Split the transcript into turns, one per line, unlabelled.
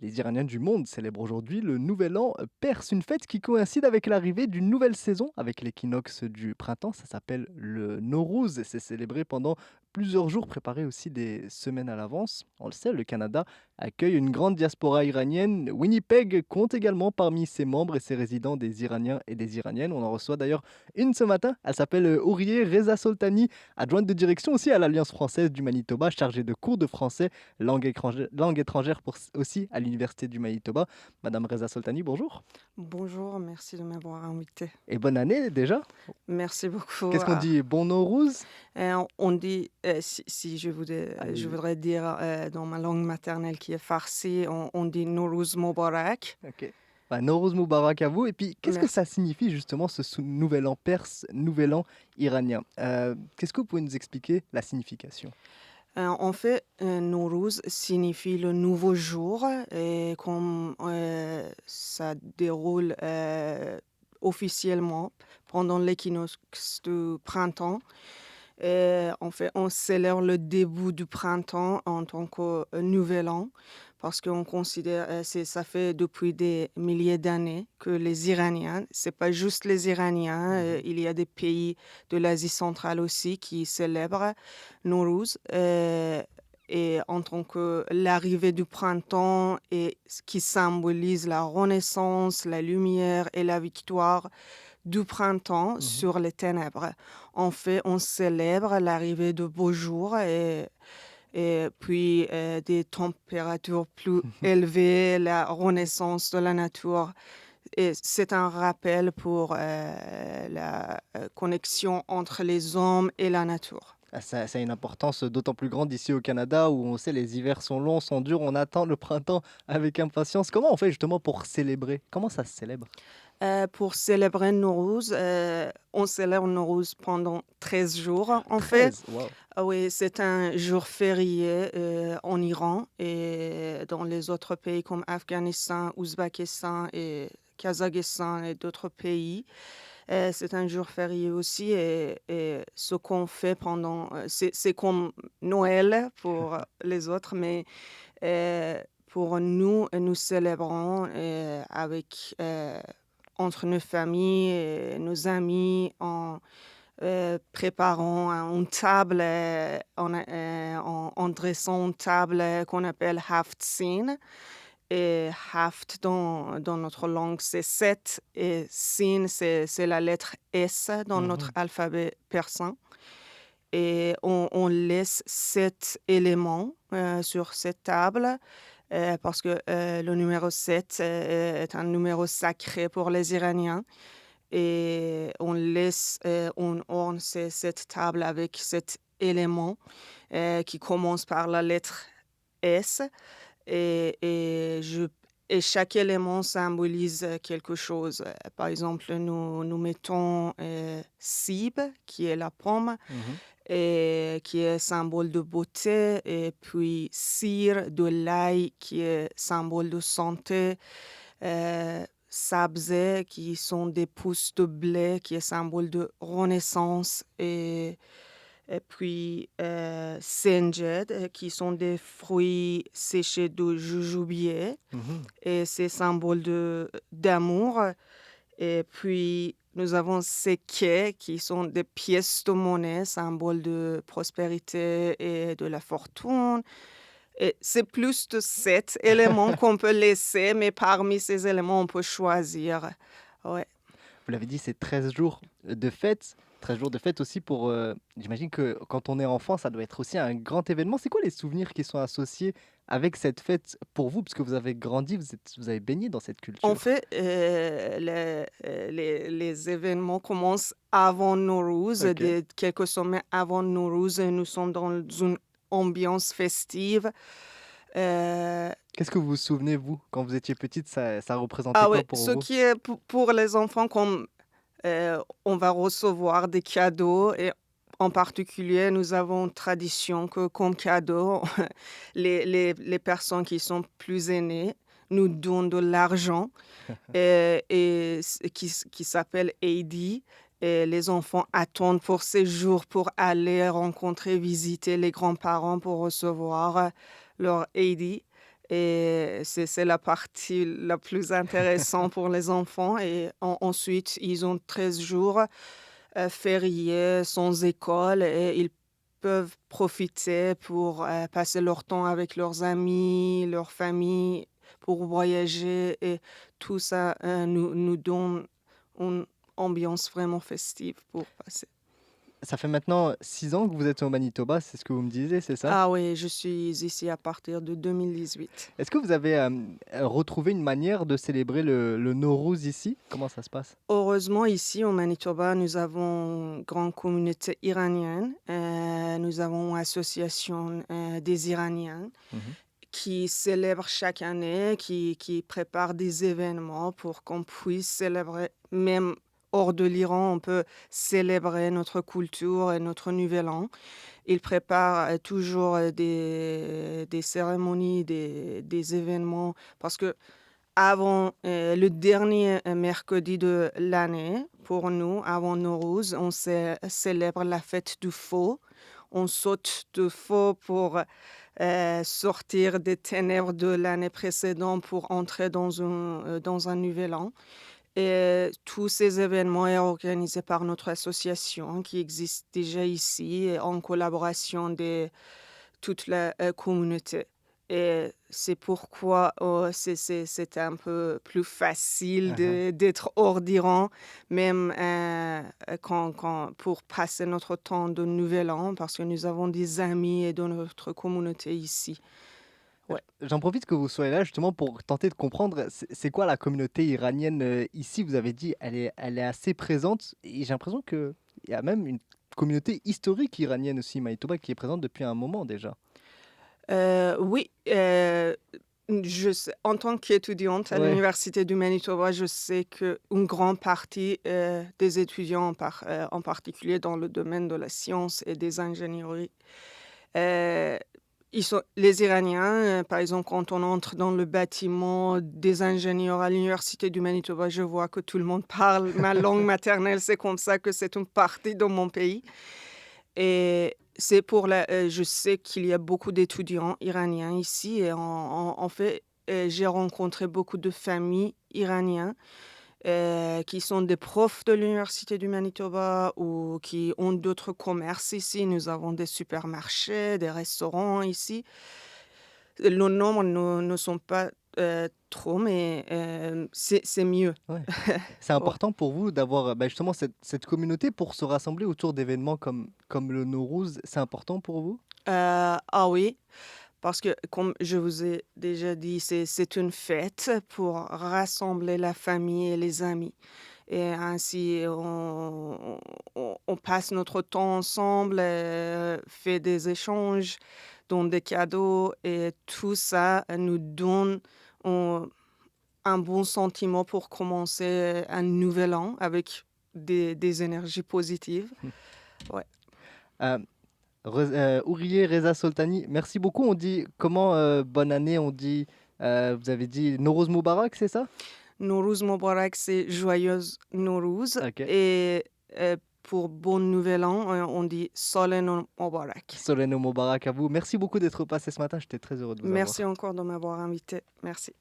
Les Iraniens du monde célèbrent aujourd'hui le Nouvel An perse, une fête qui coïncide avec l'arrivée d'une nouvelle saison, avec l'équinoxe du printemps. Ça s'appelle le Nowruz et c'est célébré pendant plusieurs jours, préparé aussi des semaines à l'avance. On le sait, le Canada accueille une grande diaspora iranienne. Winnipeg compte également parmi ses membres et ses résidents des Iraniens et des Iraniennes. On en reçoit d'ailleurs une ce matin. Elle s'appelle Ourier Reza Soltani, adjointe de direction aussi à l'Alliance française du Manitoba, chargée de cours de français langue étrangère aussi à l'université du Manitoba. Madame Reza Soltani, bonjour
Bonjour, merci de m'avoir invité.
et bonne année déjà.
Merci beaucoup.
Qu'est-ce qu'on dit? Bon Nowruz?
On dit, si je
Allez-y.
voudrais dire dans ma langue maternelle qui est farsi, on dit Nowruz Mubarak.
OK. Bah, Nowruz Moubarak à vous et puis qu'est-ce que
Merci.
ça signifie justement ce nouvel an perse, nouvel an iranien? Qu'est-ce que vous pouvez nous expliquer la signification?
En fait, Nowruz signifie le nouveau jour et comme ça déroule officiellement pendant l'équinoxe du printemps. En fait, on célèbre le début du printemps en tant que nouvel an parce qu'on considère, ça fait depuis des milliers d'années que les Iraniens, c'est pas juste les Iraniens,
Mmh.
il y a des pays de l'Asie centrale aussi qui célèbrent Nowruz, et en tant que l'arrivée du printemps et ce qui symbolise la renaissance, la lumière et la victoire du printemps
Mmh.
sur les ténèbres. En fait, on célèbre l'arrivée de beaux jours et puis des températures plus élevées, la renaissance de la nature. Et c'est un rappel pour la connexion entre les hommes et la nature.
Ah, ça a une importance d'autant plus grande ici au Canada où on sait les hivers sont longs, sont durs, on attend le printemps avec impatience. Comment on fait justement pour célébrer? Comment ça se célèbre?
Pour célébrer Nowruz, on célèbre Nowruz pendant 13 jours, en fait.
13, waouh!
Ah oui, c'est un jour férié, en Iran et dans les autres pays comme Afghanistan, Ouzbékistan et Kazakhstan et d'autres pays. C'est un jour férié aussi et ce qu'on fait pendant, c'est comme Noël pour les autres, mais pour nous, nous célébrons, avec, entre nos familles et nos amis en préparant une table, en dressant une table qu'on appelle Haft-Sin et Haft dans notre langue, c'est 7 et Sin, c'est la lettre S dans notre
Mmh.
alphabet persan et on laisse 7 éléments, sur cette table, parce que, le numéro 7 est un numéro sacré pour les Iraniens et on orne cette table avec cet élément, qui commence par la lettre S et chaque élément symbolise, quelque chose. Par exemple, nous mettons, Sib, qui est la pomme
Mmh.
et qui est symbole de beauté et puis Sir, de l'ail, qui est symbole de santé. Sabzeh, qui sont des pousses de blé, qui est symbole de renaissance et puis, Senjed, qui sont des fruits séchés de jujubes
Mmh.
et c'est symbole d'amour et puis nous avons Seke, qui sont des pièces de monnaie, symbole de prospérité et de la fortune. Et c'est plus de 7 éléments qu'on peut laisser, mais parmi ces éléments, on peut choisir. Ouais.
Vous l'avez dit, c'est 13 jours de fête. 13 jours de fête aussi pour, j'imagine que quand on est enfant, ça doit être aussi un grand événement. C'est quoi les souvenirs qui sont associés avec cette fête pour vous? Parce que vous avez grandi, vous avez baigné dans cette
En
culture.
fait, les événements commencent avant Nowruz,
OK.
quelques semaines avant Nowruz, et nous sommes dans une ambiance festive. Heu,
Qu'est-ce que vous vous souvenez, vous, quand vous étiez petite, ça représentait
ah
quoi
ouais,
pour
ce
vous?
qui est pour les enfants comme on va recevoir des cadeaux et en particulier, nous avons une tradition que comme cadeau, les personnes qui sont plus aînées nous donnent de l'argent, qui s'appelle Eidi et les enfants attendent pour ces jours pour aller rencontrer, visiter les grands-parents pour recevoir, leur Eidi et c'est la partie la plus intéressante pour les enfants et ensuite ils ont 13 jours, fériés sans école et ils peuvent profiter pour, passer leur temps avec leurs amis, leur famille, pour voyager et tout ça, nous donne une ambiance vraiment festive pour passer.
Ça fait maintenant 6 ans que vous êtes au Manitoba, c'est ce que vous me disiez, c'est ça?
Ah oui, je suis ici à partir de 2018.
Est-ce que vous avez, retrouvé une manière de célébrer le Nowruz ici? Comment ça se passe?
Heureusement, ici au Manitoba, nous avons une grande communauté iranienne. Nous avons une association des Iraniens
Mmh.
qui célèbre chaque année, qui prépare des événements pour qu'on puisse célébrer, même hors de l'Iran, on peut célébrer notre culture et notre nouvel an. Ils préparent toujours des cérémonies, des événements, parce que avant le dernier mercredi de l'année, pour nous, avant Nowruz, on célèbre la fête du feu. On saute du feu pour sortir des ténèbres de l'année précédente pour entrer dans un nouvel an. Et tous ces événements sont organisés par notre association qui existe déjà ici en collaboration de toute la communauté. Et c'est pourquoi c'est un peu plus facile
Mmh mh.
d'être hors d'Iran, même pour passer notre temps de Nouvel An, parce que nous avons des amis et de notre communauté ici. Ouais.
J'en profite que vous soyez là justement pour tenter de comprendre c'est quoi la communauté iranienne, ici? Vous avez dit elle est assez présente et j'ai l'impression qu'il y a même une communauté historique iranienne aussi, Manitoba, qui est présente depuis un moment déjà.
Oui, je sais en tant qu'étudiante à
Ouais.
l'université du Manitoba, je sais qu'une grande partie, des étudiants en particulier dans le domaine de la science et des ingénieries, heu, ils sont les Iraniens, par exemple, quand on entre dans le bâtiment des ingénieurs à l'université du Manitoba, je vois que tout le monde parle ma langue maternelle. C'est comme ça que c'est une partie de mon pays. Et c'est pour je sais qu'il y a beaucoup d'étudiants iraniens ici et en fait, j'ai rencontré beaucoup de familles iraniens, qui sont des profs de l'université du Manitoba ou qui ont d'autres commerces ici. Nous avons des supermarchés, des restaurants ici. Le nombre ne sont pas, trop, mais c'est mieux.
Ouais. C'est
Ouais.
important pour vous d'avoir, bah, justement cette communauté pour se rassembler autour d'événements comme le Nowruz, c'est important pour vous?
Ah oui, parce que comme je vous ai déjà dit, c'est une fête pour rassembler la famille et les amis et ainsi on passe notre temps ensemble, fait des échanges, donne des cadeaux et tout ça nous donne on un bon sentiment pour commencer un nouvel an avec des énergies positives. Ouais.
Hem, Ourier Reza Soltani, merci beaucoup. On dit comment, bonne année? On dit, vous avez dit Nowruz Moubarak, c'est ça?
Nowruz Mobarak, c'est joyeuse Nowruz
OK.
et pour bon nouvel an, on dit Solen Mobarak.
Soleno Moubarak à vous. Merci beaucoup d'être passé ce matin, j'étais très heureux de vous
Merci
avoir.
encore de m'avoir invité. Merci.